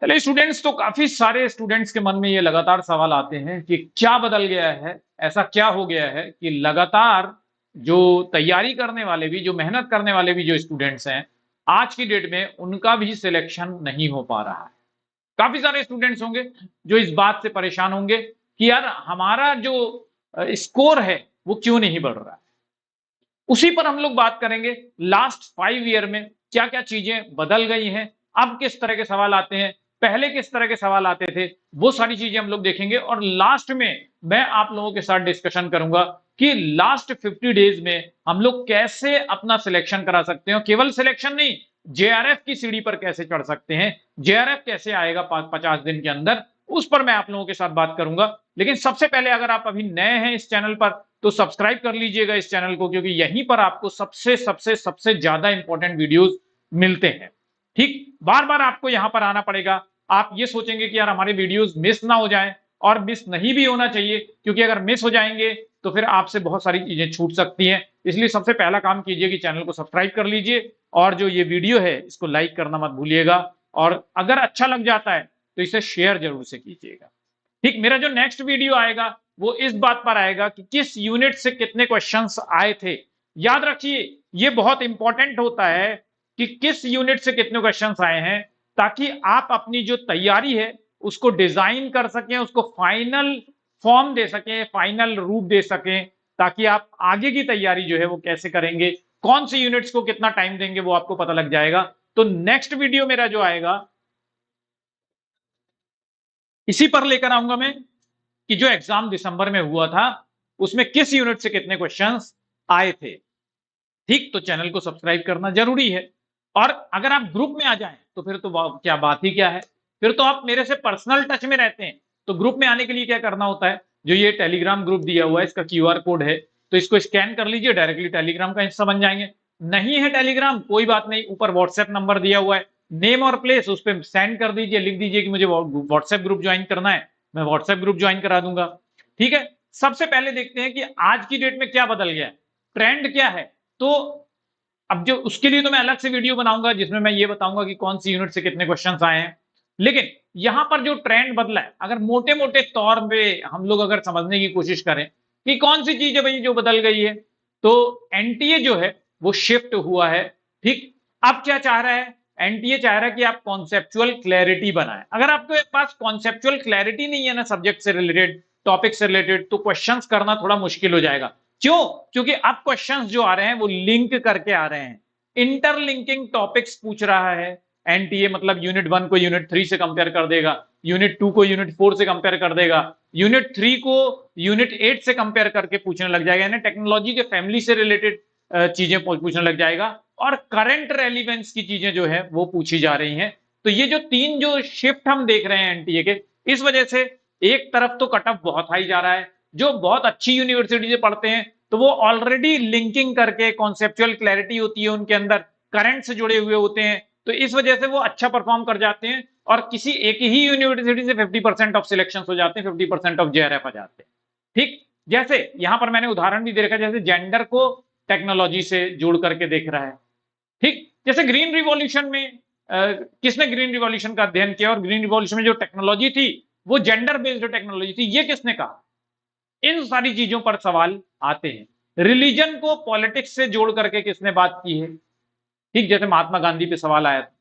चलिए स्टूडेंट्स, तो काफी सारे स्टूडेंट्स के मन में ये लगातार सवाल आते हैं कि क्या बदल गया है, ऐसा क्या हो गया है कि लगातार जो तैयारी करने वाले भी, जो मेहनत करने वाले भी जो स्टूडेंट्स हैं, आज की डेट में उनका भी सिलेक्शन नहीं हो पा रहा है। काफी सारे स्टूडेंट्स होंगे जो इस बात से परेशान होंगे कि यार हमारा जो स्कोर है वो क्यों नहीं बढ़ रहा है। उसी पर हम लोग बात करेंगे। लास्ट 5 ईयर में क्या-क्या चीजें बदल गई हैं, अब किस तरह के सवाल आते हैं, पहले किस तरह के सवाल आते थे, वो सारी चीजें हम लोग देखेंगे और लास्ट में मैं आप लोगों के साथ डिस्कशन करूंगा कि लास्ट 50 डेज में हम लोग कैसे अपना सिलेक्शन करा सकते हैं। केवल सिलेक्शन नहीं, जेआरएफ की सीढ़ी पर कैसे चढ़ सकते हैं, जेआरएफ कैसे आएगा 50 दिन के अंदर, उस पर मैं आप लोगों के साथ बात करूंगा। लेकिन सबसे पहले अगर आप अभी नए हैं इस चैनल पर तो सब्सक्राइब कर लीजिएगा इस चैनल को, क्योंकि यहीं पर आपको सबसे सबसे सबसे ज्यादा इंपॉर्टेंट वीडियोस मिलते हैं। ठीक, बार बार आपको यहां पर आना पड़ेगा। आप ये सोचेंगे कि यार हमारे वीडियोस मिस ना हो जाएं, और मिस नहीं भी होना चाहिए, क्योंकि अगर मिस हो जाएंगे तो फिर आपसे बहुत सारी चीजें छूट सकती हैं। इसलिए सबसे पहला काम कीजिए कि चैनल को सब्सक्राइब कर लीजिए और जो ये वीडियो है इसको लाइक करना मत भूलिएगा, और अगर अच्छा लग जाता है तो इसे शेयर जरूर से कीजिएगा। ठीक, मेरा जो नेक्स्ट वीडियो आएगा वो इस बात पर आएगा कि किस यूनिट से कितने क्वेश्चंस आए थे। याद रखिए, ये बहुत इंपॉर्टेंट होता है कि किस यूनिट से कितने क्वेश्चंस आए हैं, ताकि आप अपनी जो तैयारी है उसको डिजाइन कर सकें, उसको फाइनल फॉर्म दे सकें, फाइनल रूप दे सकें, ताकि आप आगे की तैयारी जो है वो कैसे करेंगे, कौन सी यूनिट्स को कितना टाइम देंगे, वो आपको पता लग जाएगा। तो नेक्स्ट वीडियो मेरा जो आएगा इसी पर लेकर आऊंगा मैं कि जो एग्जाम दिसंबर में हुआ था उसमें किस यूनिट से कितने क्वेश्चंस आए थे। ठीक, तो चैनल को सब्सक्राइब करना जरूरी है। और अगर आप ग्रुप में आ जाएं तो फिर तो क्या बात ही क्या है, फिर तो आप मेरे से पर्सनल टच में रहते हैं। तो ग्रुप में आने के लिए क्या करना होता है, जो ये टेलीग्राम ग्रुप दिया हुआ है इसका क्यूआर कोड है, तो इसको स्कैन कर लीजिए, डायरेक्टली टेलीग्राम का हिस्सा बन जाएंगे। नहीं है टेलीग्राम, कोई बात नहीं, ऊपर व्हाट्सएप नंबर दिया हुआ है, नेम और प्लेस उस पर सेंड कर दीजिए, लिख दीजिए कि मुझे व्हाट्सएप ग्रुप ज्वाइन करना है, मैं व्हाट्सएप ग्रुप ज्वाइन करा दूंगा। ठीक है, सबसे पहले देखते हैं कि आज की डेट में क्या बदल गया है, ट्रेंड क्या है। तो अब जो उसके लिए तो मैं अलग से वीडियो बनाऊंगा जिसमें मैं ये बताऊंगा कि कौन सी यूनिट से कितने क्वेश्चंस आए हैं। लेकिन यहां पर जो ट्रेंड बदला है, अगर मोटे मोटे तौर पे हम लोग अगर समझने की कोशिश करें कि कौन सी चीज है भाई जो बदल गई है, तो एनटीए जो है वो शिफ्ट हुआ है। ठीक, अब क्या चाह रहा है, एनटीए चाह रहा है कि आप कॉन्सेप्चुअल क्लैरिटी बनाएं। अगर आपके पास कॉन्सेप्चुअल क्लैरिटी नहीं है ना सब्जेक्ट से रिलेटेड, टॉपिक से रिलेटेड, तो क्वेश्चंस करना थोड़ा मुश्किल हो जाएगा। क्यों? क्योंकि अब क्वेश्चंस जो आ रहे हैं वो लिंक करके आ रहे हैं, इंटरलिंकिंग टॉपिक्स पूछ रहा है एनटीए। मतलब यूनिट 1 को यूनिट 3 से कंपेयर कर देगा, यूनिट 2 को यूनिट 4 से कंपेयर कर देगा, यूनिट 3 को यूनिट 8 से कंपेयर करके पूछने लग जाएगा, यानी टेक्नोलॉजी के फैमिली से रिलेटेड चीजें पूछने लग जाएगा, और करंट रेलिवेंस की चीजें जो है वो पूछी जा रही हैं। तो ये जो तीन जो शिफ्ट हम देख रहे हैं एनटीए के, इस वजह से एक तरफ तो कट ऑफ बहुत हाई जा रहा है, जो बहुत अच्छी यूनिवर्सिटी से पढ़ते हैं तो वो ऑलरेडी लिंकिंग करके कॉन्सेप्चुअल क्लैरिटी होती है उनके अंदर, करंट से जुड़े हुए होते हैं, तो इस वजह से वो अच्छा परफॉर्म कर जाते हैं, और किसी एक ही यूनिवर्सिटी से 50% ऑफ सिलेक्शन हो जाते हैं, 50% ऑफ जेआरएफ आ जाते हैं। ठीक, जैसे यहां पर मैंने उदाहरण भी दे रखा है, जैसे जेंडर को टेक्नोलॉजी से जोड़ करके देख रहा है। ठीक, जैसे ग्रीन रिवॉल्यूशन में किसने ग्रीन रिवॉल्यूशन का अध्ययन किया, और ग्रीन रिवॉल्यूशन में जो टेक्नोलॉजी थी वो जेंडर बेस्ड टेक्नोलॉजी थी, ये किसने कहा। इन सारी चीजों पर सवाल आते हैं। रिलीजन को पॉलिटिक्स से जोड़ करके किसने बात की है। ठीक, जैसे महात्मा गांधी पे सवाल आया था।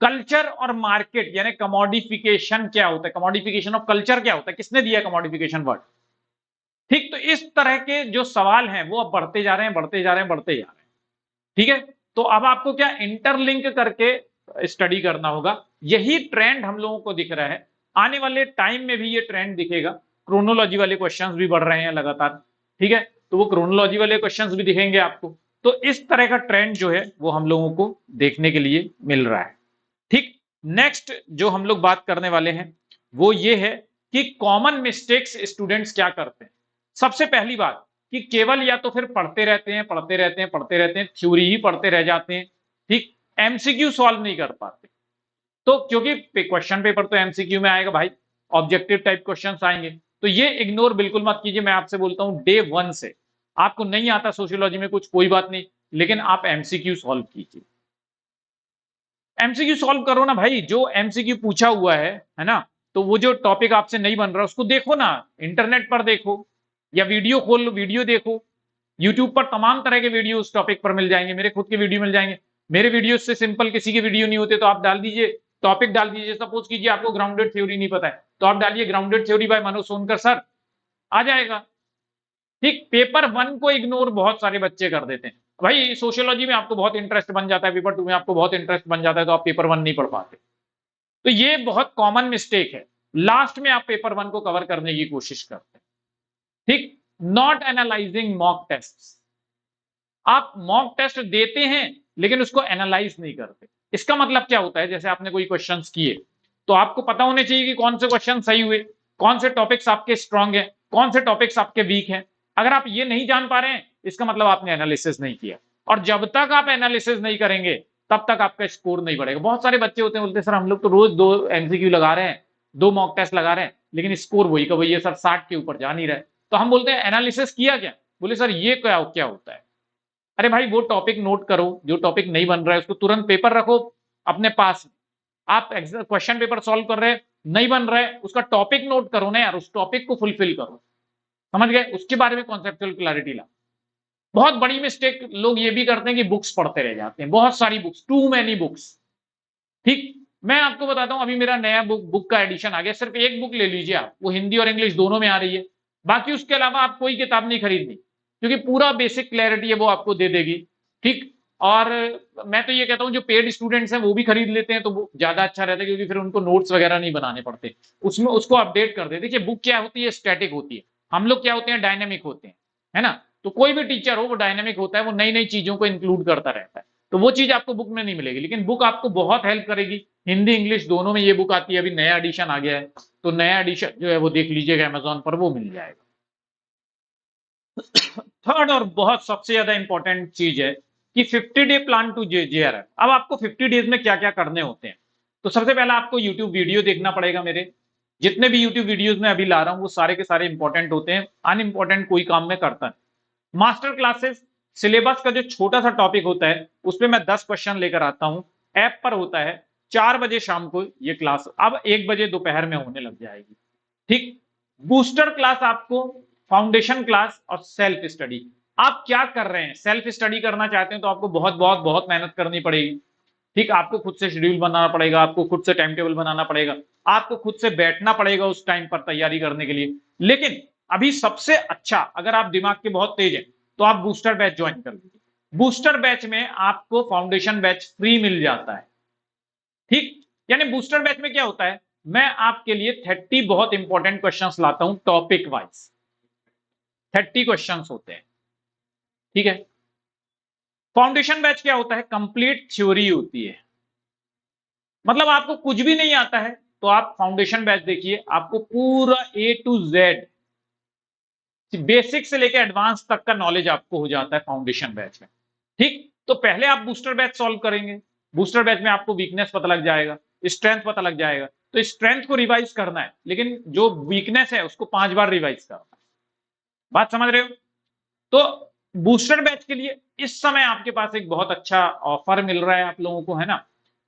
कल्चर और मार्केट यानी कमोडिफिकेशन क्या होता है, कमोडिफिकेशन ऑफ कल्चर क्या होता है, किसने दिया कमोडिफिकेशन वर्ड। ठीक, तो इस तरह के जो सवाल हैं वो अब बढ़ते जा रहे हैं, बढ़ते जा रहे हैं, बढ़ते जा रहे हैं। ठीक है, तो अब आपको क्या इंटरलिंक करके स्टडी करना होगा। यही ट्रेंड हम लोगों को दिख रहा है, आने वाले टाइम में भी ये ट्रेंड दिखेगा। क्रोनोलॉजी वाले क्वेश्चंस भी बढ़ रहे हैं लगातार। ठीक है, तो वो क्रोनोलॉजी वाले क्वेश्चंस भी दिखेंगे आपको। तो इस तरह का ट्रेंड जो है वो हम लोगों को देखने के लिए मिल रहा है। ठीक, नेक्स्ट जो हम लोग बात करने वाले हैं वो ये है कि कॉमन मिस्टेक्स स्टूडेंट्स क्या करते हैं। सबसे पहली बात कि केवल या तो फिर पढ़ते रहते हैं, पढ़ते रहते हैं, पढ़ते रहते हैं, थ्योरी ही पढ़ते रह जाते हैं। ठीक, एमसीक्यू सॉल्व नहीं कर पाते। तो क्योंकि क्वेश्चन पेपर तो एमसीक्यू में आएगा भाई, ऑब्जेक्टिव टाइप क्वेश्चंस आएंगे, तो ये इग्नोर बिल्कुल मत कीजिए। मैं आपसे बोलता हूं डे 1 से आपको नहीं आता सोशियोलॉजी में कुछ, कोई बात नहीं, लेकिन आप एमसीक्यू सॉल्व कीजिए। एमसीक्यू सॉल्व करो ना भाई, जो एमसीक्यू पूछा हुआ है ना, तो वो जो टॉपिक आपसे नहीं बन रहा उसको देखो ना, इंटरनेट पर देखो या वीडियो खोल लो, वीडियो देखो। यूट्यूब पर तमाम तरह के वीडियो उस टॉपिक पर मिल जाएंगे, मेरे खुद के वीडियो मिल जाएंगे। मेरे वीडियो से सिंपल किसी के वीडियो नहीं होते तो आप डाल दीजिए, टॉपिक डाल दीजिए। सपोज कीजिए आपको ग्राउंडेड थ्योरी नहीं पता है, तो आप डालिए grounded theory by Manoj Sonkar sir, आ जाएगा। ठीक, पेपर वन को इग्नोर बहुत सारे बच्चे कर देते हैं। भाई सोशियोलॉजी में आपको बहुत इंटरेस्ट बन जाता है, पेपर टू में आपको बहुत इंटरेस्ट बन जाता है, तो आप पेपर वन नहीं पढ़ पाते। तो ये बहुत कॉमन मिस्टेक है, लास्ट में आप पेपर वन को कवर करने की कोशिश करते हैं। ठीक, नॉट एनालाइजिंग मॉक टेस्ट, आप मॉक टेस्ट देते हैं लेकिन उसको एनालाइज नहीं करते। इसका मतलब क्या होता है, जैसे आपने कोई क्वेश्चंस किए तो आपको पता होने चाहिए कि कौन से क्वेश्चन सही हुए, कौन से टॉपिक्स आपके स्ट्रांग हैं, कौन से टॉपिक्स आपके वीक हैं। अगर आप ये नहीं जान पा रहे हैं, इसका मतलब आपने एनालिसिस नहीं किया, और जब तक आप एनालिसिस नहीं करेंगे तब तक आपका स्कोर नहीं बढ़ेगा। बहुत सारे बच्चे होते हैं बोलते हैं सर हम लोग तो रोज 2 एमसीक्यू लगा रहे हैं, 2 मॉक टेस्ट लगा रहे हैं, लेकिन स्कोर वही का वही है सर, 60 के ऊपर जा नहीं रहा है। तो हम बोलते हैं एनालिसिस किया क्या? बोले सर ये क्या क्या होता है। अरे भाई वो टॉपिक नोट करो, जो टॉपिक नहीं बन रहा है उसको तुरंत पेपर रखो अपने पास। आप क्वेश्चन पेपर सॉल्व कर रहे हैं, नहीं बन रहा है, उसका टॉपिक नोट करो ना यार, उस टॉपिक को फुलफिल करो, समझ गए, उसके बारे में कॉन्सेप्चुअल क्लैरिटी ला। बहुत बड़ी मिस्टेक लोग ये भी करते हैं कि बुक्स पढ़ते रह जाते हैं, बहुत सारी बुक्स, टू मैनी बुक्स। ठीक, मैं आपको बताता हूं, अभी मेरा नया बुक का एडिशन आ गया, सिर्फ एक बुक ले लीजिए आप, वो हिंदी और इंग्लिश दोनों में आ रही है। बाकी उसके अलावा आप कोई किताब नहीं खरीदनी, क्योंकि पूरा बेसिक क्लैरिटी है वो आपको दे देगी। ठीक, और मैं तो ये कहता हूं जो पेड स्टूडेंट्स हैं वो भी खरीद लेते हैं तो वो ज्यादा अच्छा रहता है, क्योंकि फिर उनको नोट्स वगैरह नहीं बनाने पड़ते, उसमें उसको अपडेट कर दे। देखिए बुक क्या होती है, स्टैटिक होती है, हम लोग क्या होते हैं, डायनेमिक होते हैं, है ना। तो कोई भी टीचर हो वो डायनेमिक होता है, वो नई नई चीजों को इंक्लूड करता रहता है, तो वो चीज आपको बुक में नहीं मिलेगी, लेकिन बुक आपको बहुत हेल्प करेगी। हिंदी इंग्लिश दोनों में ये बुक आती है, अभी नया एडिशन आ गया है, तो नया एडिशन जो है वो देख लीजिएगा अमेजोन पर, वो मिल जाएगा। थर्ड और बहुत सबसे ज्यादा इंपॉर्टेंट चीज है कि 50 डे प्लान टू जेआरएफ। अब आपको 50 डेज में क्या क्या करने होते हैं, तो सबसे पहले आपको यूट्यूब वीडियो देखना पड़ेगा। मेरे जितने भी यूट्यूब वीडियोस में अभी ला रहा हूं वो सारे के सारे इंपॉर्टेंट होते हैं, अनइंपॉर्टेंट कोई काम में करता नहीं। मास्टर क्लासेस, सिलेबस का जो छोटा सा टॉपिक होता है उसमें मैं 10 क्वेश्चन लेकर आता हूं, ऐप पर होता है, 4 बजे शाम को ये क्लास, अब 1 बजे दोपहर में होने लग जाएगी। ठीक, बूस्टर क्लास आपको, फाउंडेशन क्लास और सेल्फ स्टडी। आप क्या कर रहे हैं, सेल्फ स्टडी करना चाहते हैं तो आपको बहुत बहुत बहुत मेहनत करनी पड़ेगी। ठीक, आपको खुद से शेड्यूल बनाना पड़ेगा, आपको खुद से टाइम टेबल बनाना पड़ेगा, आपको खुद से बैठना पड़ेगा उस टाइम पर तैयारी करने के लिए। लेकिन अभी सबसे अच्छा, अगर आप दिमाग के बहुत तेज हैं तो आप बूस्टर बैच ज्वाइन कर लीजिए। बूस्टर बैच में आपको फाउंडेशन बैच फ्री मिल जाता है। ठीक, यानी बूस्टर बैच में क्या होता है, मैं आपके लिए 30 बहुत इंपॉर्टेंट क्वेश्चंस लाता हूं टॉपिक वाइज, 30 क्वेश्चंस होते हैं। ठीक है, फाउंडेशन बैच क्या होता है, कंप्लीट थ्योरी होती है, मतलब आपको कुछ भी नहीं आता है तो आप फाउंडेशन बैच देखिए, आपको पूरा ए टू जेड, बेसिक से लेकर एडवांस तक का नॉलेज आपको हो जाता है फाउंडेशन बैच में। ठीक, तो पहले आप बूस्टर बैच सॉल्व करेंगे, बूस्टर बैच में आपको वीकनेस पता लग जाएगा, स्ट्रेंथ पता लग जाएगा, तो स्ट्रेंथ को रिवाइज करना है, लेकिन जो वीकनेस है उसको 5 बार रिवाइज करना है। बात समझ रहे हो? तो बूस्टर बैच के लिए इस समय आपके पास एक बहुत अच्छा ऑफर मिल रहा है आप लोगों को, है ना,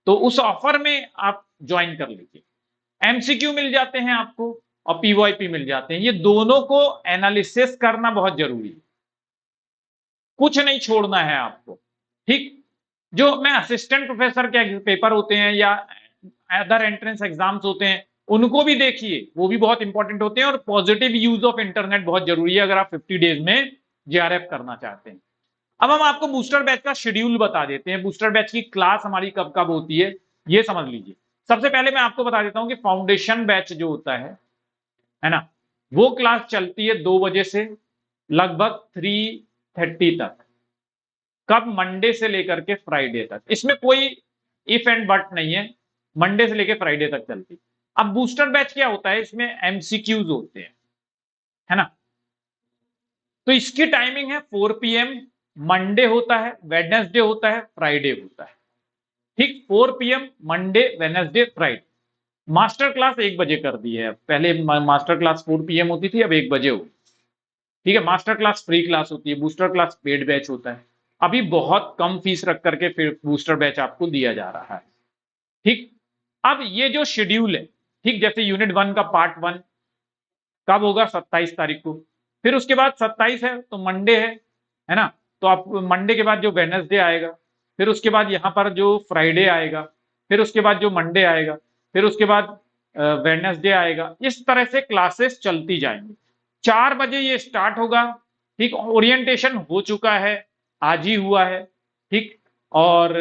तो उस ऑफर में आप ज्वाइन कर लीजिए। एमसीक्यू मिल जाते हैं आपको और पीवाईपी मिल जाते हैं, ये दोनों को एनालिसिस करना बहुत जरूरी है, कुछ नहीं छोड़ना है आपको। ठीक, जो मैं असिस्टेंट प्रोफेसर के पेपर होते हैं या अदर एंट्रेंस एग्जाम्स होते हैं उनको भी देखिए, वो भी बहुत इंपॉर्टेंट होते हैं, और पॉजिटिव यूज ऑफ इंटरनेट बहुत जरूरी है अगर आप 50 डेज में जेआरएफ करना चाहते हैं। अब हम आपको बूस्टर बैच का शेड्यूल बता देते हैं, बूस्टर बैच की क्लास हमारी कब कब होती है ये समझ लीजिए। सबसे पहले मैं आपको बता देता हूं कि फाउंडेशन बैच जो होता है ना, वो क्लास चलती है 2 बजे से लगभग 3:30 तक। कब? मंडे से लेकर के फ्राइडे तक, इसमें कोई इफ एंड बट नहीं है, मंडे से लेकर फ्राइडे तक चलती। अब बूस्टर बैच क्या होता है, इसमें एमसीक्यूज होते हैं, है ना, तो इसकी टाइमिंग है 4 PM, मंडे होता है, वेडनेसडे होता है, फ्राइडे होता है। ठीक, 4 PM Monday Wednesday Friday. Master class 1 बजे कर दी है, पहले मास्टर क्लास 4 PM होती थी, अब 1 बजे हो। ठीक है, मास्टर क्लास फ्री क्लास होती है, बूस्टर क्लास पेड बैच होता है। अभी बहुत कम फीस रख करके फिर बूस्टर बैच आपको दिया जा रहा है। ठीक, अब ये जो शेड्यूल है, ठीक, जैसे यूनिट 1 का पार्ट 1 कब होगा, 27 तारीख को। फिर उसके बाद 27 है तो मंडे है ना, तो आप मंडे के बाद जो वेडनेसडे आएगा, फिर उसके बाद यहाँ पर जो फ्राइडे आएगा, फिर उसके बाद जो मंडे आएगा, फिर उसके बाद वेडनेसडे आएगा। इस तरह से क्लासेस चलती जाएंगी। 4 बजे ये स्टार्ट होगा, ठीक, ओरिएंटेशन हो चुका है, आज ही हुआ है, ठीक, और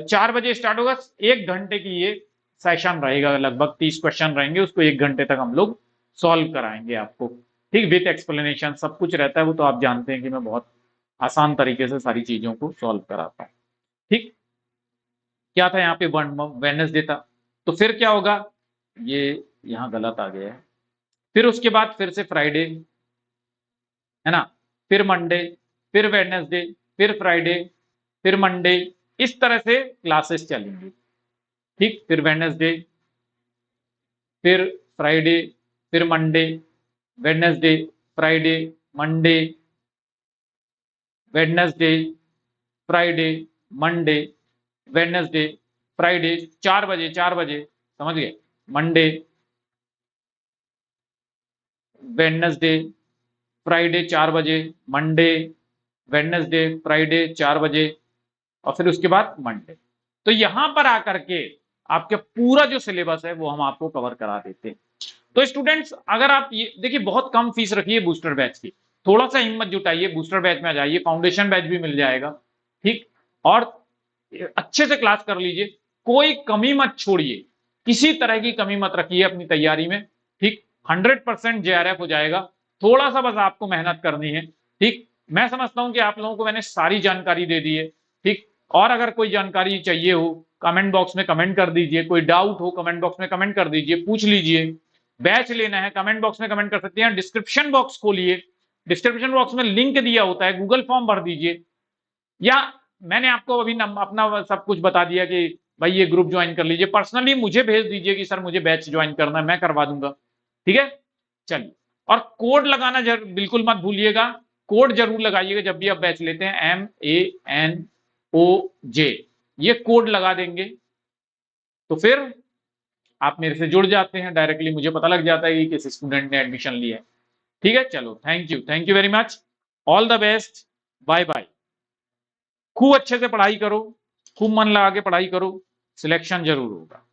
4 बजे स्टार्ट होगा। 1 घंटे की ये सेशन रहेगा, लगभग 30 क्वेश्चन रहेंगे, उसको 1 घंटे तक हम लोग सॉल्व कराएंगे आपको, ठीक, विथ एक्सप्लेनेशन सब कुछ रहता है। वो तो आप जानते हैं कि मैं बहुत आसान तरीके से सारी चीजों को सॉल्व कराता हूँ, ठीक। क्या था यहाँ पे, वेडनेसडे था, तो फिर क्या होगा, ये यहाँ गलत आ गया है। फिर उसके बाद फिर से फ्राइडे, है ना, फिर मंडे, फिर वेडनेसडे, फिर फ्राइडे, फिर मंडे, इस तरह से क्लासेस चलेंगी, ठीक। फिर वेडनेसडे, फिर फ्राइडे, फिर Monday, Wednesday, Friday, Monday, Wednesday, Friday, Monday, Wednesday, Friday, 4 बजे 4 बजे, समझ गए, मंडे, वेडनेसडे, फ्राइडे 4 बजे, मंडे, वेडनेसडे, फ्राइडे 4 बजे, और फिर उसके बाद मंडे। तो यहां पर आकर के आपके पूरा जो सिलेबस है वो हम आपको कवर करा देते हैं। तो स्टूडेंट्स, अगर आप ये देखिए, बहुत कम फीस रखी है बूस्टर बैच की, थोड़ा सा हिम्मत जुटाइए, बूस्टर बैच में आ जाइए, फाउंडेशन बैच भी मिल जाएगा, ठीक, और अच्छे से क्लास कर लीजिए, कोई कमी मत छोड़िए, किसी तरह की कमी मत रखिए अपनी तैयारी में, ठीक। 100% जेआरएफ हो जाएगा, थोड़ा सा बस आपको मेहनत करनी है, ठीक। मैं समझता हूं कि आप लोगों को मैंने सारी जानकारी दे दी है, ठीक। और अगर कोई जानकारी चाहिए हो, कमेंट बॉक्स में कमेंट कर दीजिए, कोई डाउट हो कमेंट बॉक्स में कमेंट कर दीजिए, पूछ लीजिए। बैच लेना है कमेंट बॉक्स में कमेंट कर सकते हैं, डिस्क्रिप्शन बॉक्स खोलिए, डिस्क्रिप्शन बॉक्स में लिंक दिया होता है, गूगल फॉर्म भर दीजिए, या मैंने आपको अभी अपना सब कुछ बता दिया कि भाई ये ग्रुप ज्वाइन कर लीजिए, पर्सनली मुझे भेज दीजिए कि सर मुझे बैच ज्वाइन करना है, मैं करवा दूंगा, ठीक है। चलिए, और कोड लगाना बिल्कुल मत भूलिएगा, कोड जरूर लगाइएगा जब भी आप बैच लेते हैं, MANOJ, ये कोड लगा देंगे तो फिर आप मेरे से जुड़ जाते हैं, डायरेक्टली मुझे पता लग जाता है कि किस स्टूडेंट ने एडमिशन लिया है, ठीक है। चलो, thank you very much, all the best, bye bye. खूब अच्छे से पढ़ाई करो, खूब मन लगा के पढ़ाई करो, सिलेक्शन जरूर होगा।